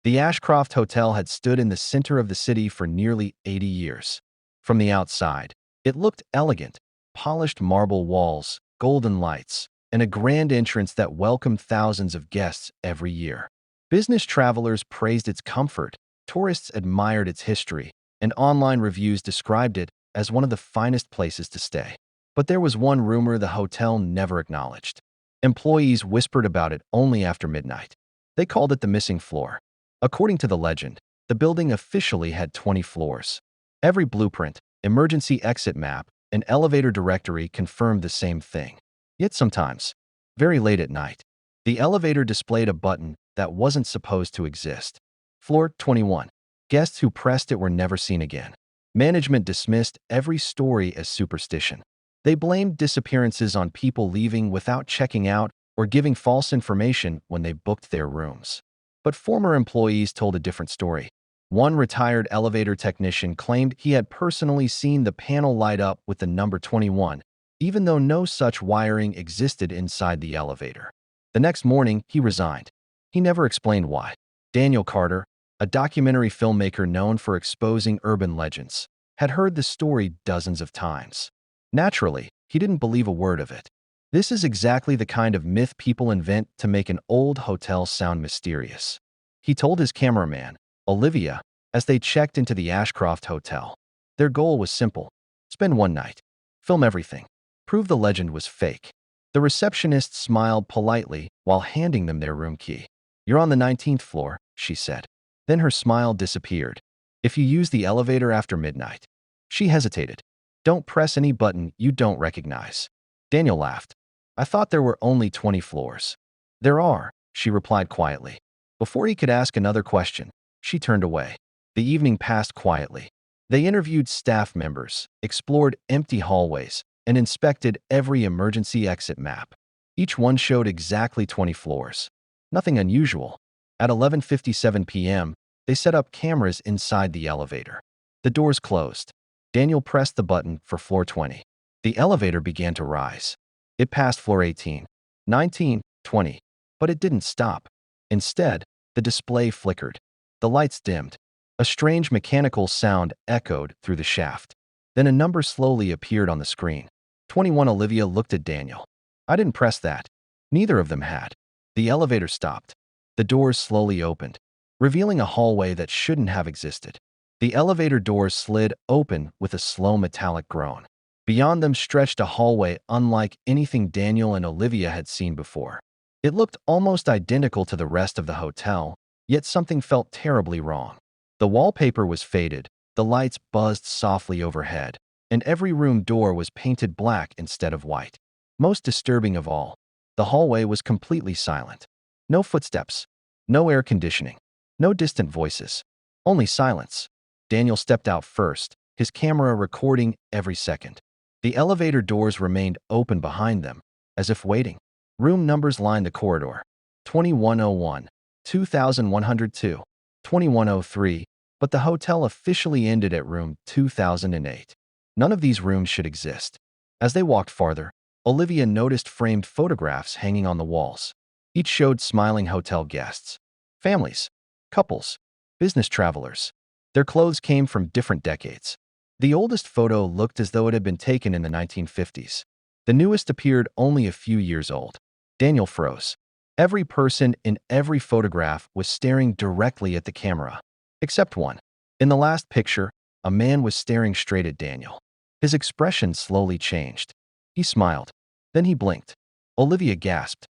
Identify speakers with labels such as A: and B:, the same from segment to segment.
A: The Ashcroft Hotel had stood in the center of the city for nearly 80 years. From the outside, it looked elegant: polished marble walls, golden lights, and a grand entrance that welcomed thousands of guests every year. Business travelers praised its comfort, tourists admired its history, and online reviews described it as one of the finest places to stay. But there was one rumor the hotel never acknowledged. Employees whispered about it only after midnight. They called it the missing floor. According to the legend, the building officially had 20 floors. Every blueprint, emergency exit map, and elevator directory confirmed the same thing. Yet sometimes, very late at night, the elevator displayed a button that wasn't supposed to exist. Floor 21. Guests who pressed it were never seen again. Management dismissed every story as superstition. They blamed disappearances on people leaving without checking out or giving false information when they booked their rooms. But former employees told a different story. One retired elevator technician claimed he had personally seen the panel light up with the number 21, even though no such wiring existed inside the elevator. The next morning, he resigned. He never explained why. Daniel Carter, a documentary filmmaker known for exposing urban legends, had heard the story dozens of times. Naturally, he didn't believe a word of it. This is exactly the kind of myth people invent to make an old hotel sound mysterious. He told his cameraman, Olivia, as they checked into the Ashcroft Hotel. Their goal was simple: spend one night, film everything, prove the legend was fake. The receptionist smiled politely while handing them their room key. "You're on the 19th floor," she said. Then her smile disappeared. "If you use the elevator after midnight." She hesitated. "Don't press any button you don't recognize." Daniel laughed. "I thought there were only 20 floors." "There are," she replied quietly. Before he could ask another question, she turned away. The evening passed quietly. They interviewed staff members, explored empty hallways, and inspected every emergency exit map. Each one showed exactly 20 floors. Nothing unusual. At 11:57 p.m., they set up cameras inside the elevator. The doors closed. Daniel pressed the button for floor 20. The elevator began to rise. It passed floor 18, 19, 20, but it didn't stop. Instead, the display flickered. The lights dimmed. A strange mechanical sound echoed through the shaft. Then a number slowly appeared on the screen. 21. Olivia looked at Daniel. "I didn't press that." Neither of them had. The elevator stopped. The doors slowly opened, revealing a hallway that shouldn't have existed. The elevator doors slid open with a slow metallic groan. Beyond them stretched a hallway unlike anything Daniel and Olivia had seen before. It looked almost identical to the rest of the hotel, yet something felt terribly wrong. The wallpaper was faded, the lights buzzed softly overhead, and every room door was painted black instead of white. Most disturbing of all, the hallway was completely silent. No footsteps, no air conditioning, no distant voices, only silence. Daniel stepped out first, his camera recording every second. The elevator doors remained open behind them, as if waiting. Room numbers lined the corridor: 2101, 2102, 2103, but the hotel officially ended at room 2008. None of these rooms should exist. As they walked farther, Olivia noticed framed photographs hanging on the walls. Each showed smiling hotel guests. Families, couples, business travelers. Their clothes came from different decades. The oldest photo looked as though it had been taken in the 1950s. The newest appeared only a few years old. Daniel froze. Every person in every photograph was staring directly at the camera, except one. In the last picture, a man was staring straight at Daniel. His expression slowly changed. He smiled. Then he blinked. Olivia gasped.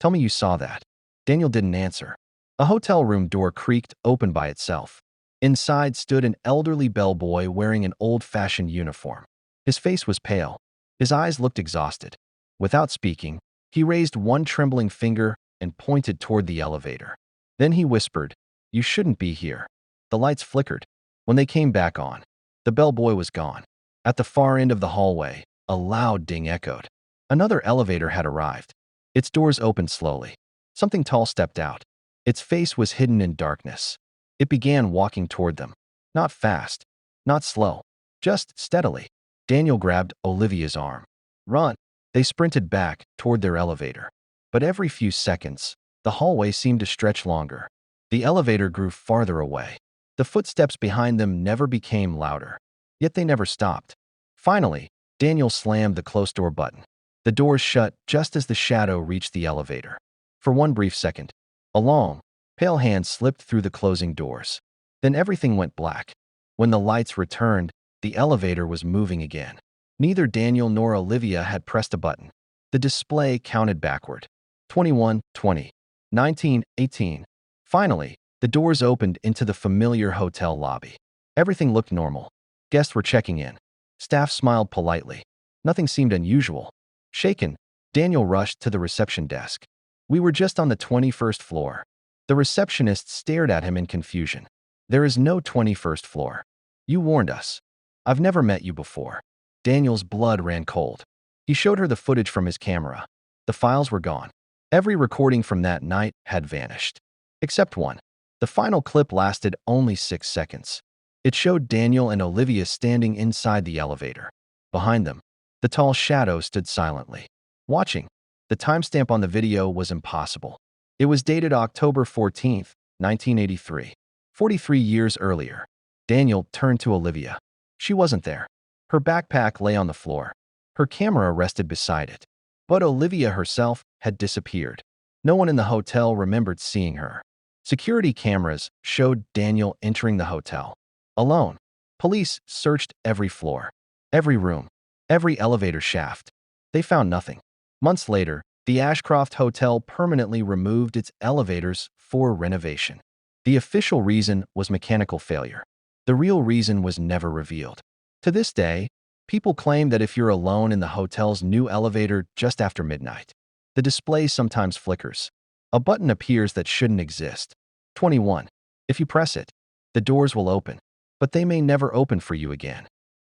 A: "Tell me you saw that." Daniel didn't answer. A hotel room door creaked open by itself. Inside stood an elderly bellboy wearing an old-fashioned uniform. His face was pale. His eyes looked exhausted. Without speaking, he raised one trembling finger and pointed toward the elevator. Then he whispered, "You shouldn't be here." The lights flickered. When they came back on, the bellboy was gone. At the far end of the hallway, a loud ding echoed. Another elevator had arrived. Its doors opened slowly. Something tall stepped out. Its face was hidden in darkness. It began walking toward them. Not fast, not slow, just steadily. Daniel grabbed Olivia's arm. "Run!" They sprinted back toward their elevator. But every few seconds, the hallway seemed to stretch longer. The elevator grew farther away. The footsteps behind them never became louder. Yet they never stopped. Finally, Daniel slammed the close door button. The doors shut just as the shadow reached the elevator. For one brief second, a long, pale hand slipped through the closing doors. Then everything went black. When the lights returned, the elevator was moving again. Neither Daniel nor Olivia had pressed a button. The display counted backward. 21, 20, 19, 18. Finally, the doors opened into the familiar hotel lobby. Everything looked normal. Guests were checking in. Staff smiled politely. Nothing seemed unusual. Shaken, Daniel rushed to the reception desk. "We were just on the 21st floor." The receptionist stared at him in confusion. "There is no 21st floor. You warned us. I've never met you before." Daniel's blood ran cold. He showed her the footage from his camera. The files were gone. Every recording from that night had vanished. Except one. The final clip lasted only 6 seconds. It showed Daniel and Olivia standing inside the elevator. Behind them, the tall shadow stood silently, watching. The timestamp on the video was impossible. It was dated October 14th, 1983. 43 years earlier. Daniel turned to Olivia. She wasn't there. Her backpack lay on the floor. Her camera rested beside it. But Olivia herself had disappeared. No one in the hotel remembered seeing her. Security cameras showed Daniel entering the hotel. Alone. Police searched every floor, every room, every elevator shaft. They found nothing. Months later, the Ashcroft Hotel permanently removed its elevators for renovation. The official reason was mechanical failure. The real reason was never revealed. To this day, people claim that if you're alone in the hotel's new elevator just after midnight, the display sometimes flickers. A button appears that shouldn't exist. 21. If you press it, the doors will open, but they may never open for you again.